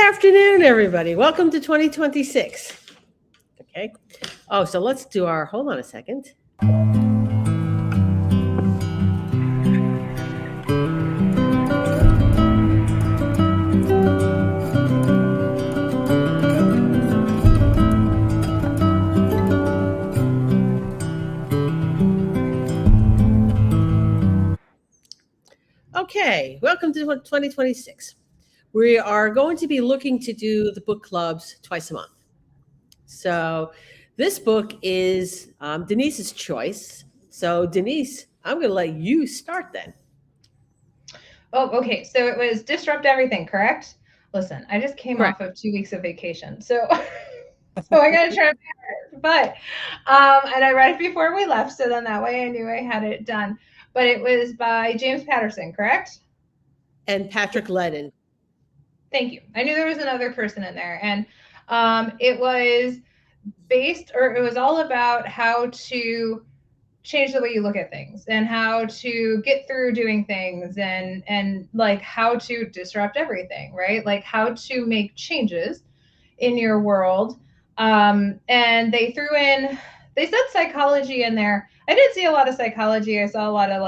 afternoon, everybody. Welcome to 2026. Okay. Oh, so let's do our, hold on a second. Okay, welcome to 2026. We are going to be looking to do the book clubs twice a month. So this book is Denise's choice. So Denise, I'm going to let you start then. Oh, okay. So it was Disrupt Everything, correct? Listen, I just came Correct. off of 2 weeks of vacation. So I gotta try but and I read it before we left, so then that way I knew I had it done. But it was by James Patterson, correct? And Patrick Ledden. Thank you. I knew there was another person in there. And it was it was all about how to change the way you look at things and how to get through doing things and like how to disrupt everything, right? Like how to make changes in your world. And they said psychology in there. I didn't see a lot of psychology. I saw a lot of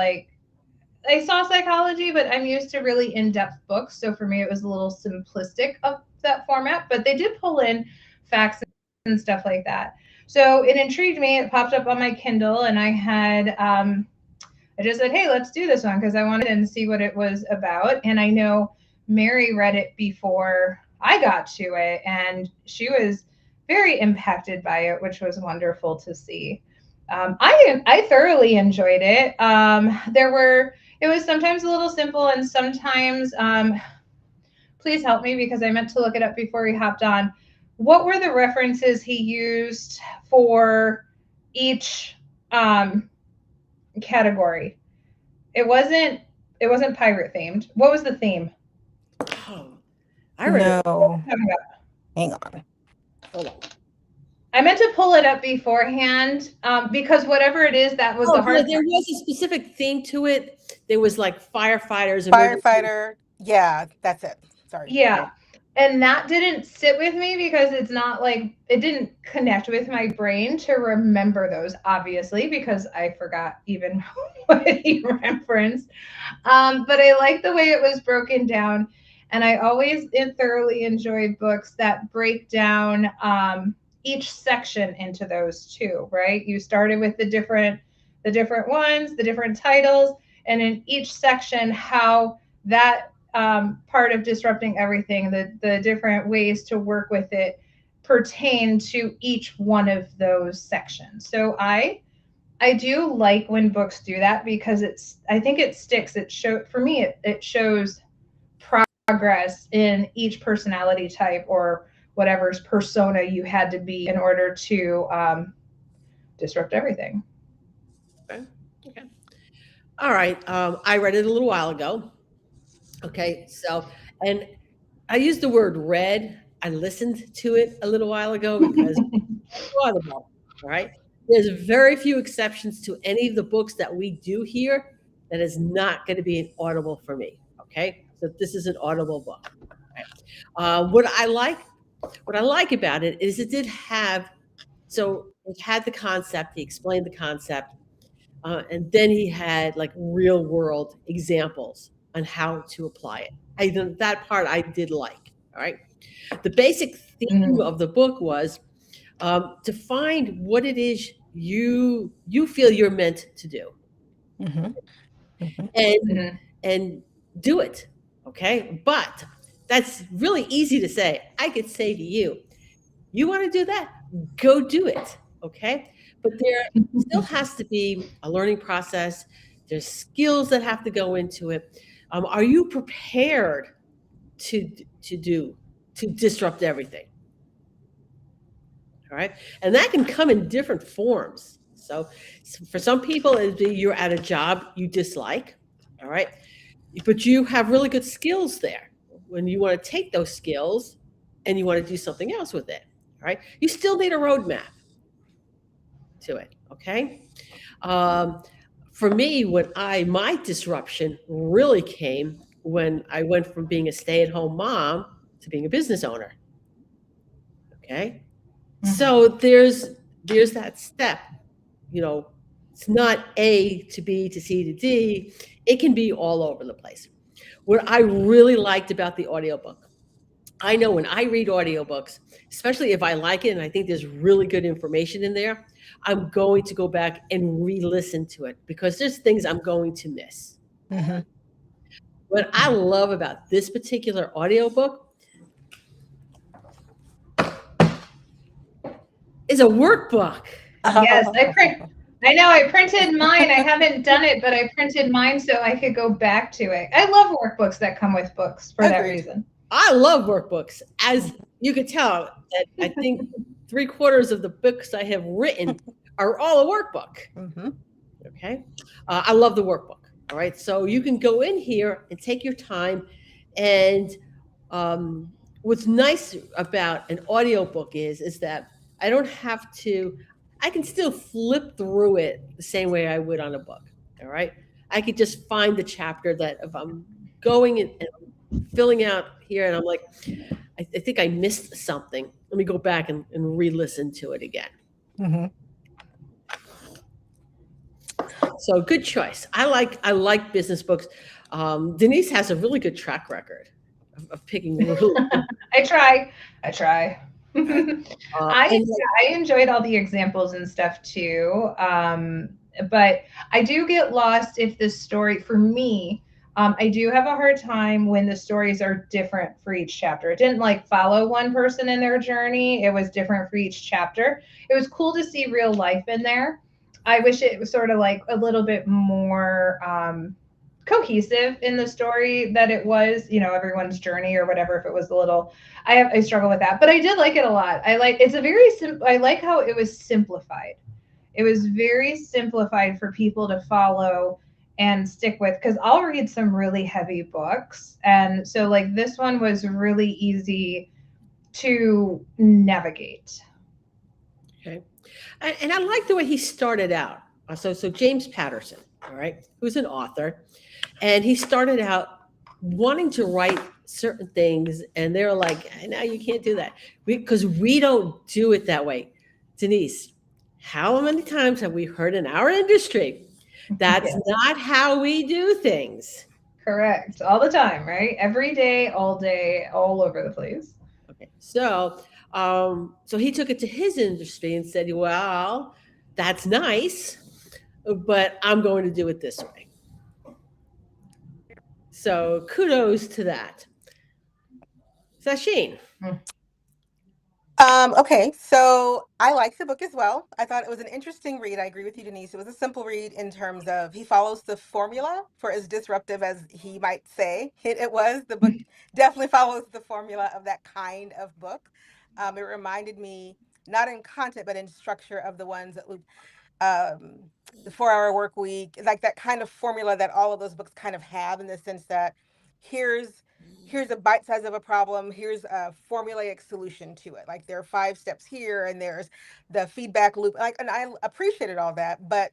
I saw psychology, but I'm used to really in-depth books. So for me, it was a little simplistic of that format, but they did pull in facts and stuff like that. So it intrigued me. It popped up on my Kindle, and I just said, hey, let's do this one because I wanted to see what it was about. And I know Mary read it before I got to it, and she was very impacted by it, which was wonderful to see. I thoroughly enjoyed it. It was sometimes a little simple, and sometimes please help me because I meant to look it up before we hopped on. What were the references he used for each category? It wasn't pirate themed. What was the theme? Oh, I read it. No. Hang on. Hold on. I meant to pull it up beforehand because whatever it is, that was the hard There was a specific theme to it. There was like firefighters. Firefighter. Yeah, that's it. Sorry. Yeah. And that didn't sit with me because it's not like it didn't connect with my brain to remember those, obviously, because I forgot even what he referenced. But I like the way it was broken down. And I always thoroughly enjoyed books that break down each section into those two, right? You started with the different ones, the different titles, and in each section, how that part of disrupting everything, the different ways to work with it pertain to each one of those sections. So I do like when books do that because I think it sticks. For me it shows progress in each personality type or whatever's persona you had to be in order to disrupt everything. Okay. All right. I read it a little while ago. Okay. So, and I used the word read. I listened to it a little while ago because it's audible. All right. There's very few exceptions to any of the books that we do here that is not going to be an audible for me. Okay. So this is an audible book. Okay. What I like about it is it did have, so it had the concept, he explained the concept, and then he had like real world examples on how to apply it. That part I did like. All right. The basic theme Mhm. of the book was to find what it is you feel you're meant to do, Mm-hmm. Mm-hmm. and Mhm. and do it. Okay. But that's really easy to say. I could say to you, you want to do that? Go do it. Okay. But there still has to be a learning process. There's skills that have to go into it. Are you prepared to to disrupt everything? All right. And that can come in different forms. So for some people, it'd be you're at a job you dislike. All right. But you have really good skills there. When you want to take those skills and you want to do something else with it, all right, you still need a roadmap to it. Okay. Um, for me, my disruption really came when I went from being a stay-at-home mom to being a business owner. Okay. Mhm. So there's that step, you know, it's not A to B to C to D. It can be all over the place. What I really liked about the audiobook, I know when I read audiobooks, especially if I like it and I think there's really good information in there, I'm going to go back and re-listen to it because there's things I'm going to miss. Mhm. What I love about this particular audiobook is a workbook. Yes, I know I printed mine. I haven't done it, but I printed mine so I could go back to it. I love workbooks that come with books for that Agreed. reason. I love workbooks. As you could tell, that I think three-quarters of the books I have written are all a workbook. Mhm. Okay. I love the workbook. All right. So you can go in here and take your time. And what's nice about an audiobook is that I don't have to, I can still flip through it the same way I would on a book. All right. I could just find the chapter that if I'm going and filling out here and I'm like, I think I missed something. Let me go back and re-listen to it again. Mhm. So good choice. I like business books. Denise has a really good track record of picking really good. I try. I try. I And like, I enjoyed all the examples and stuff too. But I do get lost if the story for me. I do have a hard time when the stories are different for each chapter. It didn't like follow one person in their journey. It was different for each chapter. It was cool to see real life in there. I wish it was sort of like a little bit more cohesive in the story that it was, everyone's journey or whatever. If it was a little, I struggle with that, but I did like it a lot. I like it's a very I like how it was simplified. It was very simplified for people to follow and stick with because I'll read some really heavy books, and so like this one was really easy to navigate. okay, and I like the way he started out. So James Patterson, all right, who's an author, and he started out wanting to write certain things, and they're like, "No, you can't do that," because we don't do it that way. Denise, how many times have we heard in our industry that's Yes, not how we do things? correct. All the time, right? Every day, all over the place. Okay, so he took it to his industry and said, "Well, that's nice, but I'm going to do it this way." So kudos to that, Sacheen. Okay, so I liked the book as well. I thought it was an interesting read. I agree with you, Denise. It was a simple read in terms of he follows the formula for as disruptive as he might say it was. The book definitely follows the formula of that kind of book. It reminded me, not in content, but in structure of the ones that um, the 4 Hour Work Week, like that kind of formula that all of those books kind of have, in the sense that here's here's a bite size of a problem, here's a formulaic solution to it. Like there are 5 steps here, and there's the feedback loop. Like, and I appreciated all that, but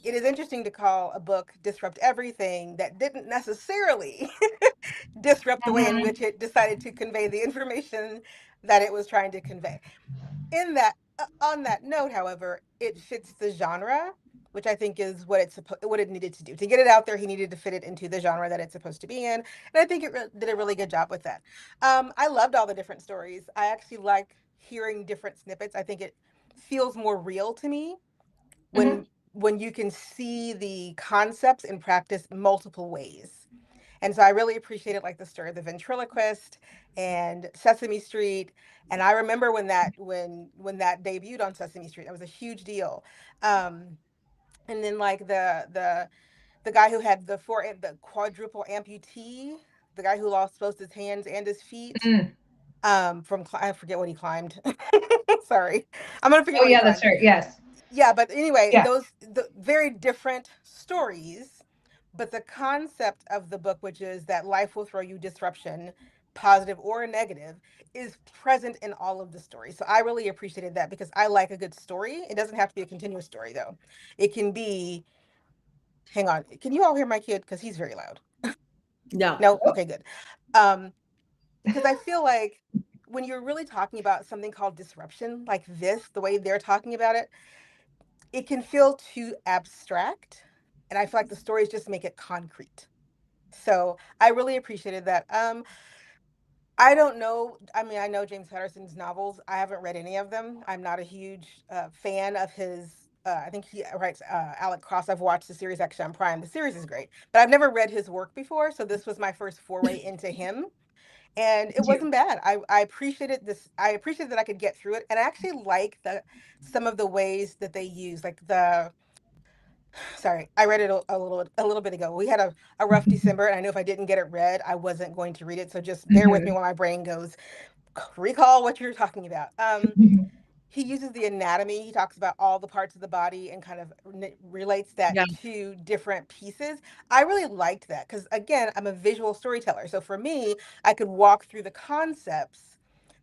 it is interesting to call a book Disrupt Everything that didn't necessarily disrupt the way in Mhm. which it decided to convey the information that it was trying to convey. In that On that note, however, it fits the genre, which I think is what it needed to do. To get it out there, he needed to fit it into the genre that it's supposed to be in, and I think it did a really good job with that. I loved all the different stories. I actually like hearing different snippets. I think it feels more real to me Mhm. when you can see the concepts in practice multiple ways. And so I really appreciated like the story of the ventriloquist and Sesame Street. And I remember when that debuted on Sesame Street, that was a huge deal. Um, and then like the guy who had the quadruple amputee, the guy who lost both his hands and his feet. Mm. I forget what he climbed. Sorry, I'm gonna forget Oh what he yeah, that's climbed. right. Yes. Yeah, but anyway, Yeah. those the very different stories, but the concept of the book, which is that life will throw you disruption, positive or negative, is present in all of the stories. So I really appreciated that because I like a good story. It doesn't have to be a continuous story though. It can be, hang on, can you all hear my kid? Because he's very loud. No, No? Oh, Okay, good. Um, because I feel like when you're really talking about something called disruption, like this, the way they're talking about it can feel too abstract. And I feel like the stories just make it concrete. So I really appreciated that. I don't know. I mean, I know James Patterson's novels. I haven't read any of them. I'm not a huge fan of his. I think he writes Alec Cross. I've watched the series actually on Prime. The series is great, but I've never read his work before. So this was my first foray into him, and it Too. wasn't bad. I appreciated this. I appreciated that I could get through it, and I actually like the some of the ways that they use, like the. Sorry, I read it a little bit ago. We had a rough December, and I know if I didn't get it read, I wasn't going to read it. So just bear with me Mhm. while my brain goes recall what you're talking about. He uses the anatomy. He talks about all the parts of the body and kind of relates that Yeah. to different pieces. I really liked that because, again, I'm a visual storyteller. So for me, I could walk through the concepts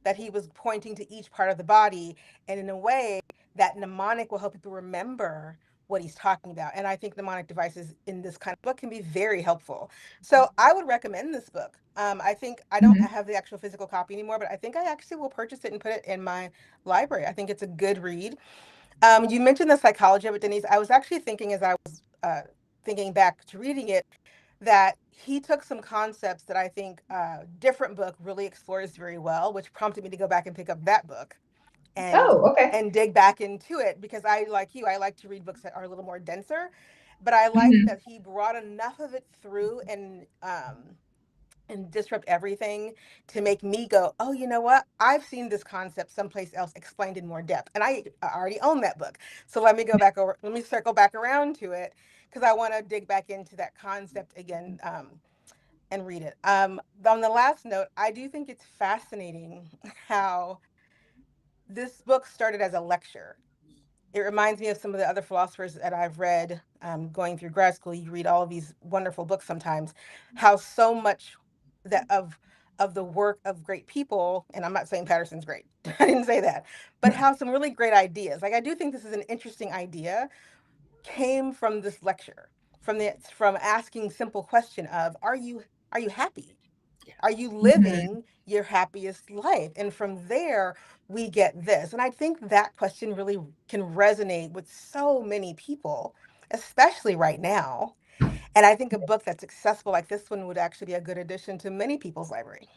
that he was pointing to each part of the body. And in a way, that mnemonic will help people remember what he's talking about. And I think mnemonic devices in this kind of book can be very helpful. So I would recommend this book. I think I don't Mhm. have the actual physical copy anymore, but I think I actually will purchase it and put it in my library. I think it's a good read. You mentioned the psychology of it, Denise. I was actually thinking as I was thinking back to reading it that he took some concepts that I think different book really explores very well, which prompted me to go back and pick up that book and Oh, okay. dig back into it because I like you, I like to read books that are a little more denser, but I like Mhm. that he brought enough of it through and disrupt everything to make me go, oh, you know what? I've seen this concept someplace else explained in more depth. And I already own that book. So let me go back over, let me circle back around to it because I want to dig back into that concept again and read it. On the last note, I do think it's fascinating how this book started as a lecture. It reminds me of some of the other philosophers that I've read going through grad school. You read all of these wonderful books sometimes, how so much that of the work of great people, and I'm not saying Patterson's great, I didn't say that, but how some really great ideas. Like I do think this is an interesting idea, came from this lecture, from asking simple question of are you happy? Are you Mhm. living your happiest life? And from there, we get this. And I think that question really can resonate with so many people, especially right now. And I think a book that's accessible like this one would actually be a good addition to many people's library.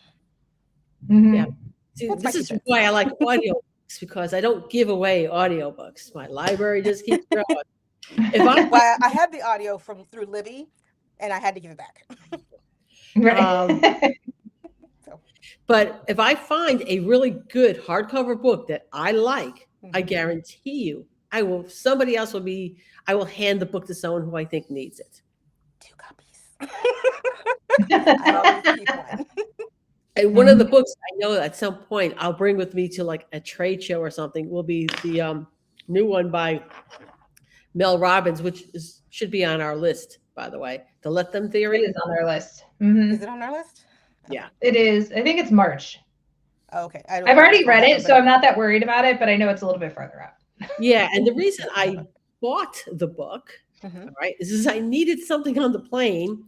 Yeah. Mhm. See, That's my this two is cents. why I like audiobooks because I don't give away audiobooks. My library just keeps growing. If I Well, I had the audio from through Libby, and I had to give it back. Right. um, So, but if I find a really good hardcover book that I like, I mhm. guarantee you, I will. Somebody else will be. I will hand the book to someone who I think needs it. 2 copies. I always keep one. And one of the Mhm. books I know at some point I'll bring with me to like a trade show or something will be the new one by Mel Robbins, which is, should be on our list, by the way. The Let Them It Theory. is on our list. Is Mhm. it on our list? Okay. Yeah. It is. I think it's March. Oh, okay. I I've don't already recall read that it, one, so but I'm okay. not that worried about it, but I know it's a little bit further out. Yeah. And the reason I bought the book, Hmm. all right, is I needed something on the plane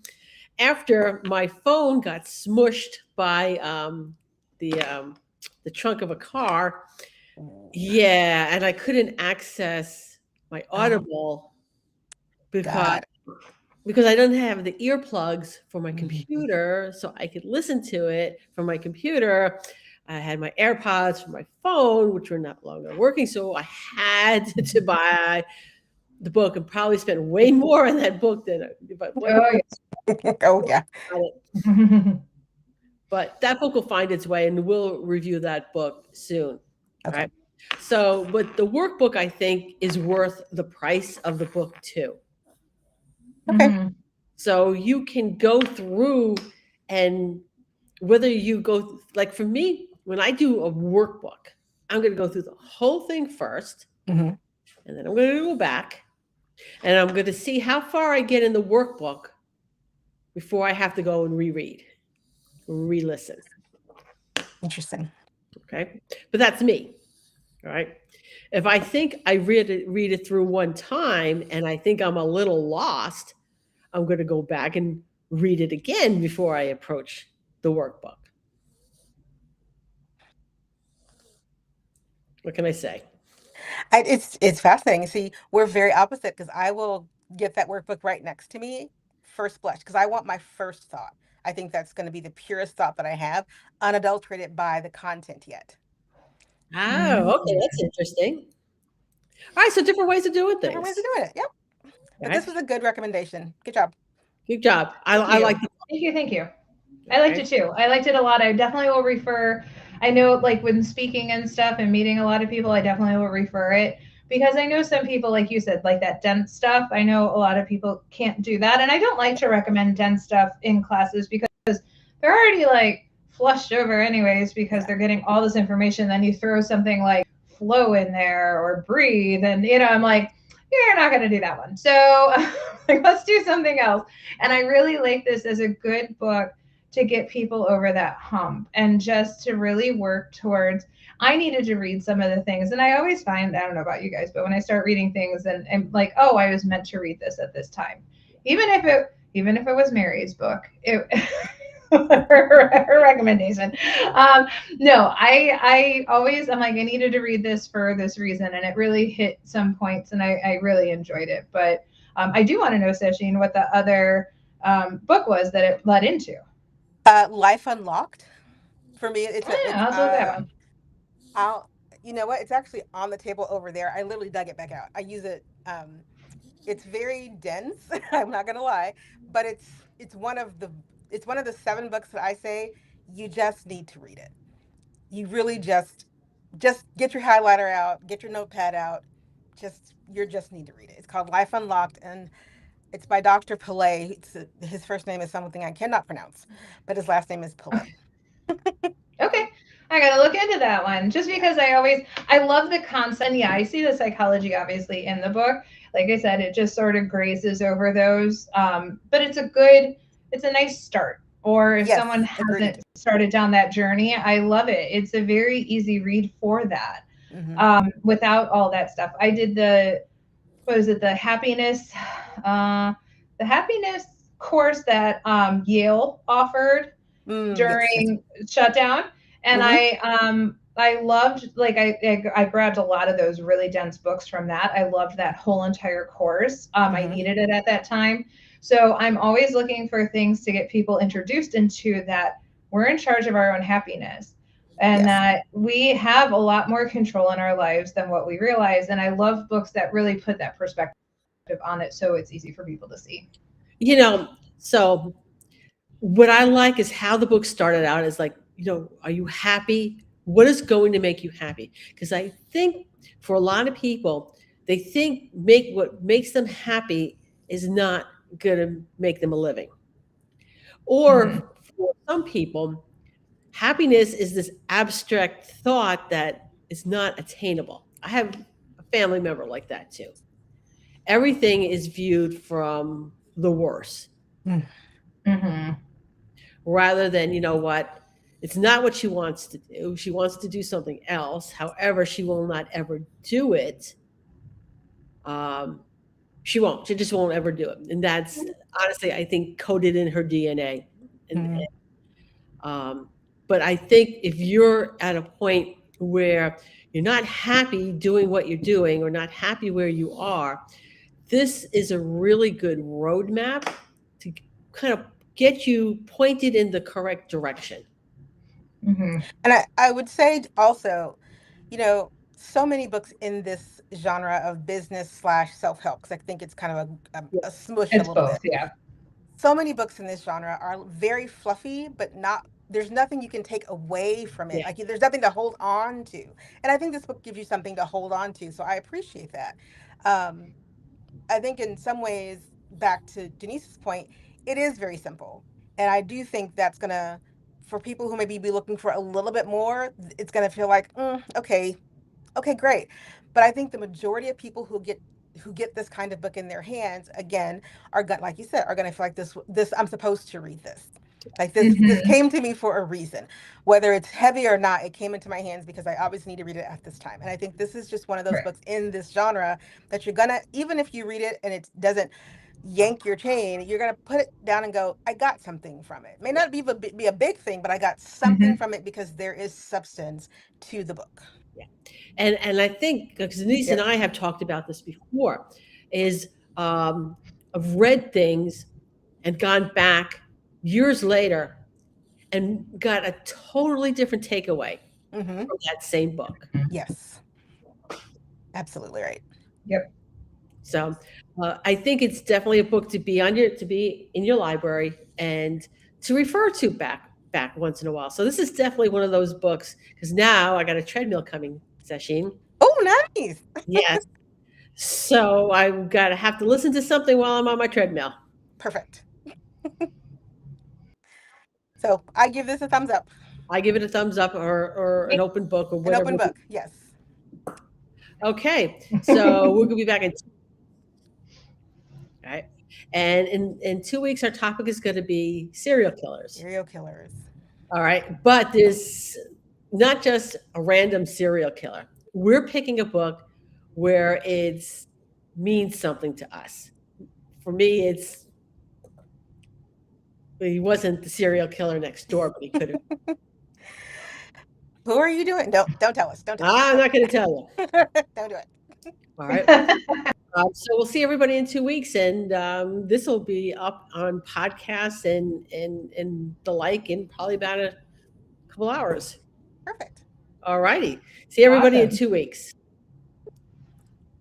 after my phone got smushed by the um, the trunk of a car. Yeah, and I couldn't access my Oh, Audible because God. I don't have the earplugs for my Mhm. computer, so I could listen to it from my computer. I had my AirPods for my phone, which were not longer working, so I had to buy the book and probably spent way more on that book than if I wouldn't Oh, have Oh, yeah. bought it. yeah. But that book will find its way, and we'll review that book soon. All Okay. right. So, but the workbook I think is worth the price of the book too. Okay. Mhm. So you can go through and whether you go like for me, when I do a workbook, I'm going to go through the whole thing first, Hmm. and then I'm going to go back and I'm going to see how far I get in the workbook before I have to go and reread, re-listen. Interesting. Okay, but that's me. All right. If I think I read it through one time and I think I'm a little lost, I'm going to go back and read it again before I approach the workbook. What can I say? It's fascinating. See, we're very opposite because I will get that workbook right next to me first blush because I want my first thought. I think that's going to be the purest thought that I have, unadulterated by the content yet. Oh, okay, Mm. that's interesting. All right, so different ways of doing Different ways of things. doing it. Yep. But Okay, this was a good recommendation. Good job. good job. Thank I like you. the Thank you. Thank you. I liked it okay. too. I liked it a lot. I definitely will refer. I know, like when speaking and stuff and meeting a lot of people, I definitely will refer it because I know some people, like you said, like that dense stuff. I know a lot of people can't do that. And I don't like to recommend dense stuff in classes because they're already like flushed over, anyways, because Yeah. they're getting all this information. Then you throw something like flow in there or breathe. And, I'm like, you're not going to do that one. So like, let's do something else. And I really like this as a good book to get people over that hump and just to really work towards. I needed to read some of the things, and I always find, I don't know about you guys, but when I start reading things and like, oh, I was meant to read this at this time, even if it was Mary's book, it her recommendation. Um, no, I always, I'm like, I needed to read this for this reason, and it really hit some points, and I really enjoyed it. But I do want to know, Sacheen, what the other book was that it led into. Life Unlocked. For me, Yeah, I'll have to look that one. I'll, you know what? It's actually on the table over there. I literally dug it back out. I use it. It's very dense. I'm not gonna lie, but it's one of the it's one of the 7 books that I say you just need to read it. You really just get your highlighter out, get your notepad out. You just need to read it. It's called Life Unlocked, and it's by Dr. Pillay. His first name is something I cannot pronounce, but his last name is Pillay. Okay. I gotta look into that one just Yeah. because I love the concept. And yeah, I see the psychology obviously in the book. Like I said, it just sort of grazes over those. But it's a nice start. Or if Yes, someone agreed. hasn't started down that journey, I love it. It's a very easy read for that. Hmm. Without all that stuff. I did what is it, uh, the happiness course that Yale offered Yes, yes. during shutdown, and Hmm. I loved, like, I grabbed a lot of those really dense books from that. I loved that whole entire course. I Hmm. needed it at that time, so I'm always looking for things to get people introduced into that we're in charge of our own happiness and Yes. that we have a lot more control in our lives than what we realize. And I love books that really put that perspective on it so it's easy for people to see. You know, so what I like is how the book started out is like, are you happy? What is going to make you happy? Because I think for a lot of people, they think make what makes them happy is not going to make them a living. Mm-hmm. Or for some people, happiness is this abstract thought that is not attainable. I have a family member like that too. Everything is viewed from the worst Mm-hmm. rather than, it's not what she wants to do. She wants to do something else. However, she will not ever do it. Um, she won't. She just won't ever do it. And that's honestly, I think, coded in her DNA. And Hmm. um, but I think if you're at a point where you're not happy doing what you're doing or not happy where you are, this is a really good roadmap to kind of get you pointed in the correct direction. Mm-hmm. And I would say also, so many books in this genre of business slash self help, because I think it's kind of Yeah. a smush a It's little both, bit. yeah. So many books in this genre are very fluffy, but not, there's nothing you can take away from it. Yeah. Like there's nothing to hold on to. And I think this book gives you something to hold on to. So I appreciate that. Um, I think in some ways, back to Denise's point, it is very simple. And I do think that's going to, for people who maybe be looking for a little bit more, it's going to feel like, okay, okay, great. But I think the majority of people who get this kind of book in their hands, again, are going, like you said, are going to feel like this I'm supposed to read this. Like this Mm-hmm. came to me for a reason. Whether it's heavy or not, it came into my hands because I obviously need to read it at this time. And I think this is just one of those Right. books in this genre that you're gonna, even if you read it and it doesn't yank your chain, you're going to put it down and go, I got something from it. May not be a big thing, but I got something Mhm. from it because there is substance to the book. Yeah. And I think because Denise and Yep. I have talked about this before, is I've read things and gone back years later and got a totally different takeaway Mm-hmm. from that same book. Yes. Absolutely right. Yep. So I think it's definitely a book to be on your to be in your library and to refer to back once in a while. So this is definitely one of those books because now I got a treadmill coming, Sacheen. Oh, nice. Yes. So I'm gonna have to listen to something while I'm on my treadmill. Perfect. So I give this a thumbs up. I give it a thumbs up or an open book or An whatever. open book. Yes. Okay. So we're gonna be back in right. And in 2 weeks, our topic is going to be serial killers. Serial killers. All right. But there's not just a random serial killer. We're picking a book where it's means something to us. For me, it's he wasn't the serial killer next door, but he could have. Who are you doing? Don't tell us. Don't tell us. I'm not going to tell you. Don't do it. All right. So we'll see everybody in 2 weeks, and this will be up on podcasts and the like in probably about a couple hours. Perfect. All righty. See everybody in Awesome. 2 weeks.